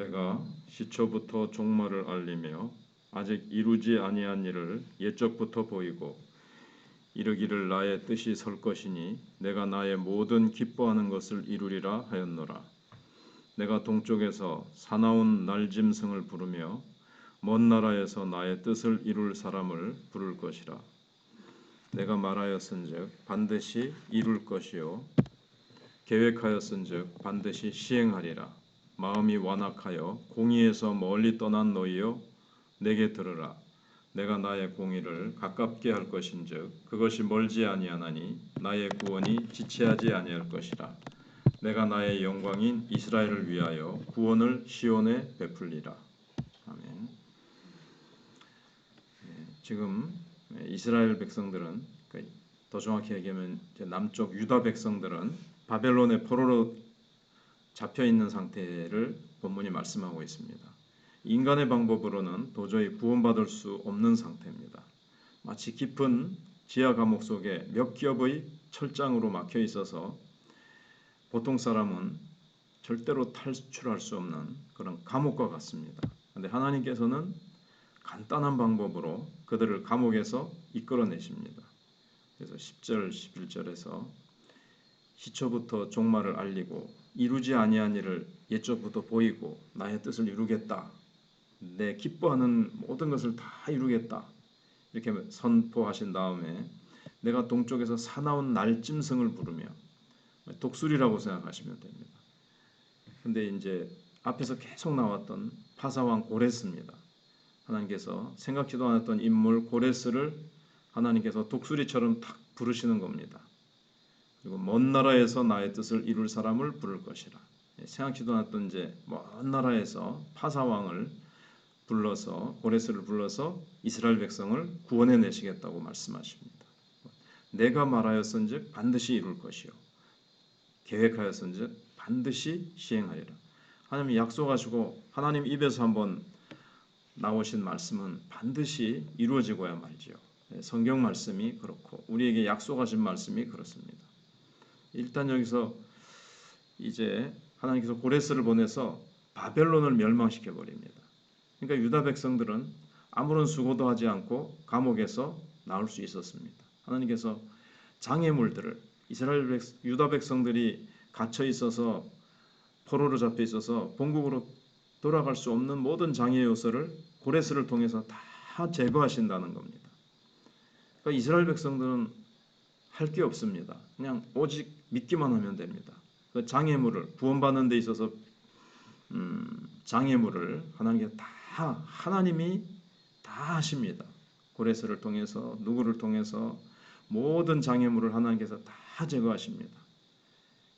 내가 시초부터 종말을 알리며 아직 이루지 아니한 일을 옛적부터 보이고 이르기를 나의 뜻이 설 것이니 내가 나의 모든 기뻐하는 것을 이루리라 하였노라. 내가 동쪽에서 사나운 날짐승을 부르며 먼 나라에서 나의 뜻을 이룰 사람을 부를 것이라. 내가 말하였은즉 반드시 이룰 것이요 계획하였은즉 반드시 시행하리라. 마음이 완악하여 공의에서 멀리 떠난 너희여 내게 들으라. 내가 나의 공의를 가깝게 할 것인즉 그것이 멀지 아니하나니 나의 구원이 지체하지 아니할 것이라. 내가 나의 영광인 이스라엘을 위하여 구원을 시온에 베풀리라. 아멘. 지금 이스라엘 백성들은, 더 정확히 얘기하면 남쪽 유다 백성들은 바벨론의 포로로 잡혀 있는 상태를 본문이 말씀하고 있습니다. 인간의 방법으로는 도저히 구원받을 수 없는 상태입니다. 마치 깊은 지하 감옥 속에 몇 겹의 철장으로 막혀 있어서 보통 사람은 절대로 탈출할 수 없는 그런 감옥과 같습니다. 그런데 하나님께서는 간단한 방법으로 그들을 감옥에서 이끌어내십니다. 그래서 10절, 11절에서 시초부터 종말을 알리고 이루지 아니한 일을 옛적부터 보이고 나의 뜻을 이루겠다. 내 기뻐하는 모든 것을 다 이루겠다. 이렇게 선포하신 다음에 내가 동쪽에서 사나운 날짐승을 부르며, 독수리라고 생각하시면 됩니다. 근데 이제 앞에서 계속 나왔던 파사왕 고레스입니다. 하나님께서 생각지도 않았던 인물 고레스를 하나님께서 독수리처럼 탁 부르시는 겁니다. 그리고 먼 나라에서 나의 뜻을 이룰 사람을 부를 것이라. 생각지도 않았던 이제 먼 나라에서 파사왕을 불러서, 고레스를 불러서 이스라엘 백성을 구원해 내시겠다고 말씀하십니다. 내가 말하였은즉 반드시 이룰 것이요 계획하였은즉 반드시 시행하리라. 하나님이 약속하시고 하나님 입에서 한번 나오신 말씀은 반드시 이루어지고야 말지요. 성경 말씀이 그렇고 우리에게 약속하신 말씀이 그렇습니다. 일단 여기서 이제 하나님께서 고레스를 보내서 바벨론을 멸망시켜 버립니다. 그러니까 유다 백성들은 아무런 수고도 하지 않고 감옥에서 나올 수 있었습니다. 하나님께서 장애물들을, 이스라엘 유다 백성들이 갇혀 있어서 포로로 잡혀 있어서 본국으로 돌아갈 수 없는 모든 장애 요소를 고레스를 통해서 다 제거하신다는 겁니다. 그러니까 이스라엘 백성들은 할 게 없습니다. 그냥 오직 믿기만 하면 됩니다. 그 장애물을 구원받는 데 있어서 장애물을 하나님께 하나님이 다 하십니다. 고레스를 통해서, 누구를 통해서 모든 장애물을 하나님께서 다 제거하십니다.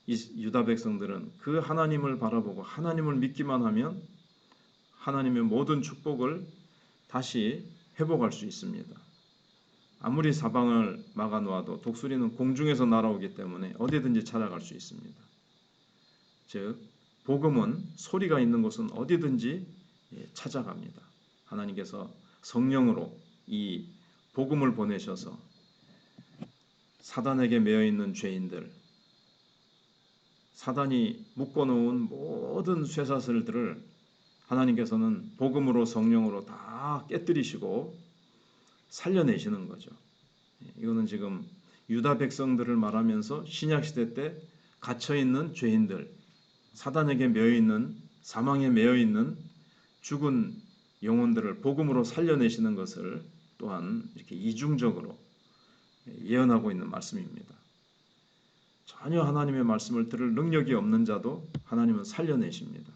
유다 백성들은 그 하나님을 바라보고 하나님을 믿기만 하면 하나님의 모든 축복을 다시 회복할 수 있습니다. 아무리 사방을 막아놓아도 독수리는 공중에서 날아오기 때문에 어디든지 찾아갈 수 있습니다. 즉 복음은 소리가 있는 곳은 어디든지 찾아갑니다. 하나님께서 성령으로 이 복음을 보내셔서 사단에게 매여있는 죄인들, 사단이 묶어놓은 모든 쇠사슬들을 하나님께서는 복음으로, 성령으로 다 깨뜨리시고 살려내시는 거죠. 이거는 지금 유다 백성들을 말하면서 신약시대 때 갇혀있는 죄인들, 사단에게 매여있는, 사망에 매여있는 죽은 영혼들을 복음으로 살려내시는 것을 또한 이렇게 이중적으로 예언하고 있는 말씀입니다. 전혀 하나님의 말씀을 들을 능력이 없는 자도 하나님은 살려내십니다.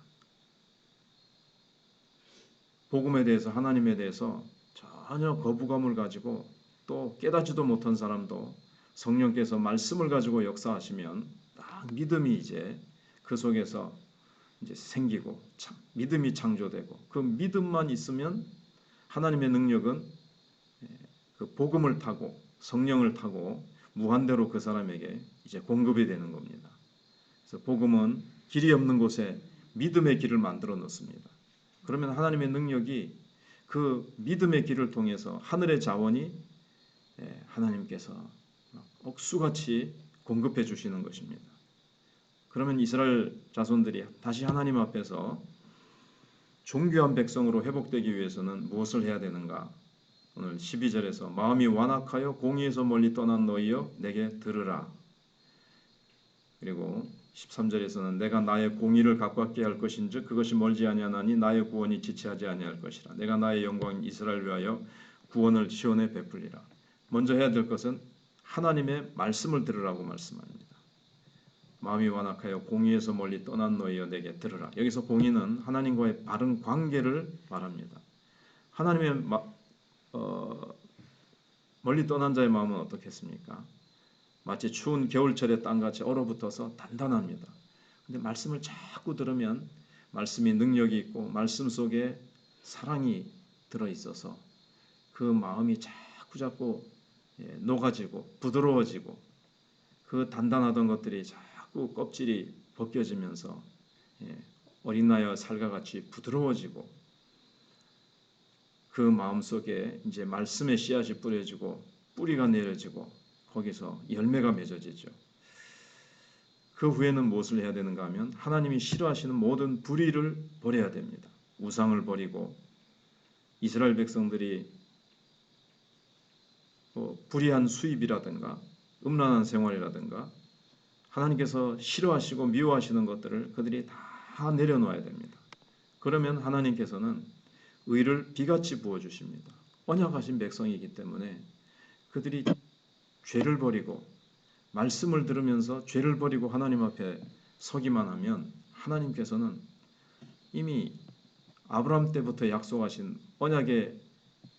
복음에 대해서, 하나님에 대해서 전혀 거부감을 가지고 또 깨닫지도 못한 사람도 성령께서 말씀을 가지고 역사하시면 딱 믿음이 이제 그 속에서 이제 생기고 믿음이 창조되고, 그 믿음만 있으면 하나님의 능력은 그 복음을 타고 성령을 타고 무한대로 그 사람에게 이제 공급이 되는 겁니다. 그래서 복음은 길이 없는 곳에 믿음의 길을 만들어 놓습니다. 그러면 하나님의 능력이 그 믿음의 길을 통해서 하늘의 자원이 하나님께서 억수같이 공급해 주시는 것입니다. 그러면 이스라엘 자손들이 다시 하나님 앞에서 존귀한 백성으로 회복되기 위해서는 무엇을 해야 되는가? 오늘 12절에서 마음이 완악하여 공의에서 멀리 떠난 너희여 내게 들으라. 그리고 13절에서는 내가 나의 공의를 가깝게 할 것인즉 그것이 멀지 아니하나니 나의 구원이 지체하지 아니할 것이라. 내가 나의 영광인 이스라엘 위하여 구원을 시온에 베풀리라. 먼저 해야 될 것은 하나님의 말씀을 들으라고 말씀합니다. 마음이 완악하여 공의에서 멀리 떠난 너희여 내게 들으라. 여기서 공의는 하나님과의 바른 관계를 말합니다. 하나님의 멀리 떠난 자의 마음은 어떻겠습니까? 마치 추운 겨울철의 땅같이 얼어붙어서 단단합니다. 근데 말씀을 자꾸 들으면 말씀이 능력이 있고 말씀 속에 사랑이 들어있어서 그 마음이 자꾸 녹아지고 부드러워지고 그 단단하던 것들이 자꾸 껍질이 벗겨지면서 어린아이와 살과같이 부드러워지고 그 마음속에 이제 말씀의 씨앗이 뿌려지고 뿌리가 내려지고 거기서 열매가 맺어지죠. 그 후에는 무엇을 해야 되는가 하면 하나님이 싫어하시는 모든 불의를 버려야 됩니다. 우상을 버리고 이스라엘 백성들이 불의한 수입이라든가 음란한 생활이라든가 하나님께서 싫어하시고 미워하시는 것들을 그들이 다 내려놓아야 됩니다. 그러면 하나님께서는 의를 비같이 부어주십니다. 언약하신 백성이기 때문에 그들이 죄를 버리고 말씀을 들으면서 죄를 버리고 하나님 앞에 서기만 하면 하나님께서는 이미 아브라함 때부터 약속하신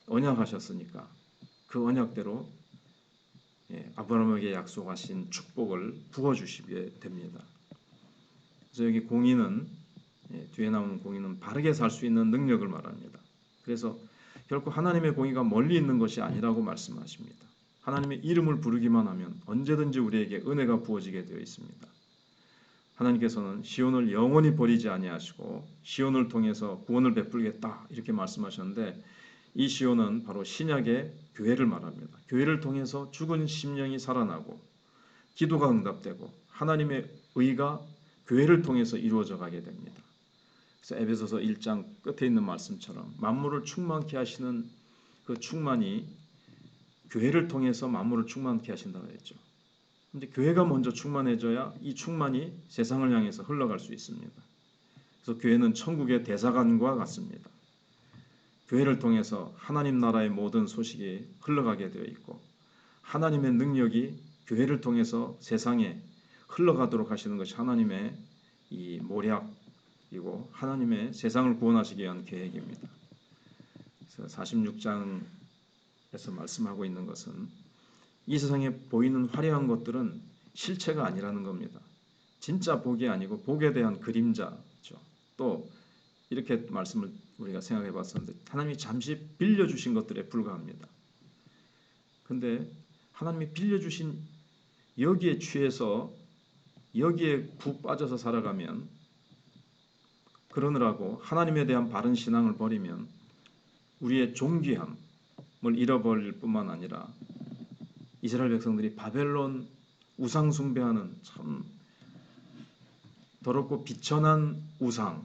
언약하셨으니까 그 언약대로 아브라함에게 약속하신 축복을 부어주시게 됩니다. 그래서 여기 공의는 뒤에 나오는 공의는 바르게 살 수 있는 능력을 말합니다. 그래서 결코 하나님의 공의가 멀리 있는 것이 아니라고 말씀하십니다. 하나님의 이름을 부르기만 하면 언제든지 우리에게 은혜가 부어지게 되어 있습니다. 하나님께서는 시온을 영원히 버리지 아니하시고 시온을 통해서 구원을 베풀겠다 이렇게 말씀하셨는데 이 시온은 바로 신약의 교회를 말합니다. 교회를 통해서 죽은 심령이 살아나고 기도가 응답되고 하나님의 의가 교회를 통해서 이루어져 가게 됩니다. 그래서 에베소서 1장 끝에 있는 말씀처럼 만물을 충만케 하시는 그 충만이 교회를 통해서 만물을 충만케 하신다고 했죠. 그런데 교회가 먼저 충만해져야 이 충만이 세상을 향해서 흘러갈 수 있습니다. 그래서 교회는 천국의 대사관과 같습니다. 교회를 통해서 하나님 나라의 모든 소식이 흘러가게 되어 있고 하나님의 능력이 교회를 통해서 세상에 흘러가도록 하시는 것이 하나님의 이 모략이고 하나님의 세상을 구원하시기 위한 계획입니다. 그래서 46장에서 말씀하고 있는 것은 이 세상에 보이는 화려한 것들은 실체가 아니라는 겁니다. 진짜 복이 아니고 복에 대한 그림자죠. 또 이렇게 말씀을 우리가 생각해 봤었는데 하나님이 잠시 빌려주신 것들에 불과합니다. 근데 하나님이 빌려주신 여기에 취해서 여기에 푹 빠져서 살아가면 그러느라고 하나님에 대한 바른 신앙을 버리면 우리의 존귀함을 잃어버릴 뿐만 아니라 이스라엘 백성들이 바벨론 우상 숭배하는 참 더럽고 비천한 우상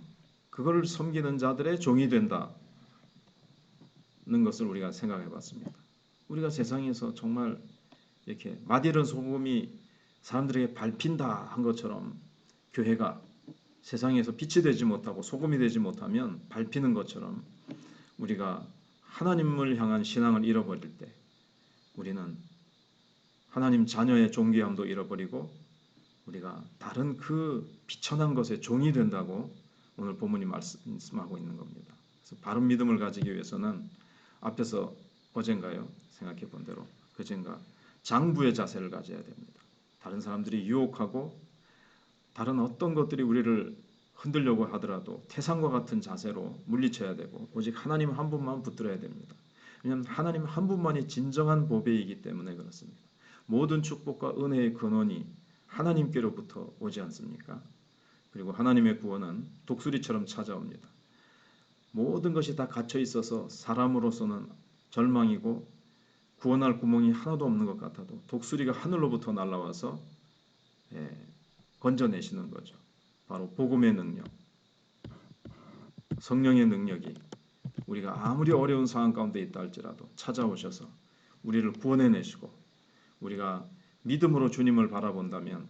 그걸 섬기는 자들의 종이 된다는 것을 우리가 생각해 봤습니다. 우리가 세상에서 정말 이렇게 맛있는 소금이 사람들에게 밟힌다 한 것처럼 교회가 세상에서 빛이 되지 못하고 소금이 되지 못하면 밟히는 것처럼 우리가 하나님을 향한 신앙을 잃어버릴 때 우리는 하나님 자녀의 존귀함도 잃어버리고 우리가 다른 그 비천한 것의 종이 된다고 오늘 본문이 말씀하고 있는 겁니다. 그래서 바른 믿음을 가지기 위해서는 앞에서 어젠가요? 생각해 본 대로 그젠가 장부의 자세를 가져야 됩니다. 다른 사람들이 유혹하고 다른 어떤 것들이 우리를 흔들려고 하더라도 태산과 같은 자세로 물리쳐야 되고 오직 하나님 한 분만 붙들어야 됩니다. 왜냐하면 하나님 한 분만이 진정한 보배이기 때문에 그렇습니다. 모든 축복과 은혜의 근원이 하나님께로부터 오지 않습니까? 그리고 하나님의 구원은 독수리처럼 찾아옵니다. 모든 것이 다 갇혀 있어서 사람으로서는 절망이고 구원할 구멍이 하나도 없는 것 같아도 독수리가 하늘로부터 날아와서 건져내시는 거죠. 바로 복음의 능력. 성령의 능력이 우리가 아무리 어려운 상황 가운데 있다 할지라도 찾아오셔서 우리를 구원해내시고 우리가 믿음으로 주님을 바라본다면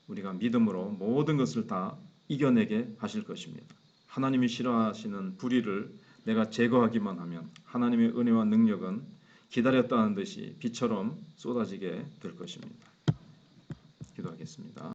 우리가 믿음으로 모든 것을 다 이겨내게 하실 것입니다. 하나님이 싫어하시는 불의를 내가 제거하기만 하면 하나님의 은혜와 능력은 기다렸다는 듯이 비처럼 쏟아지게 될 것입니다. 기도하겠습니다.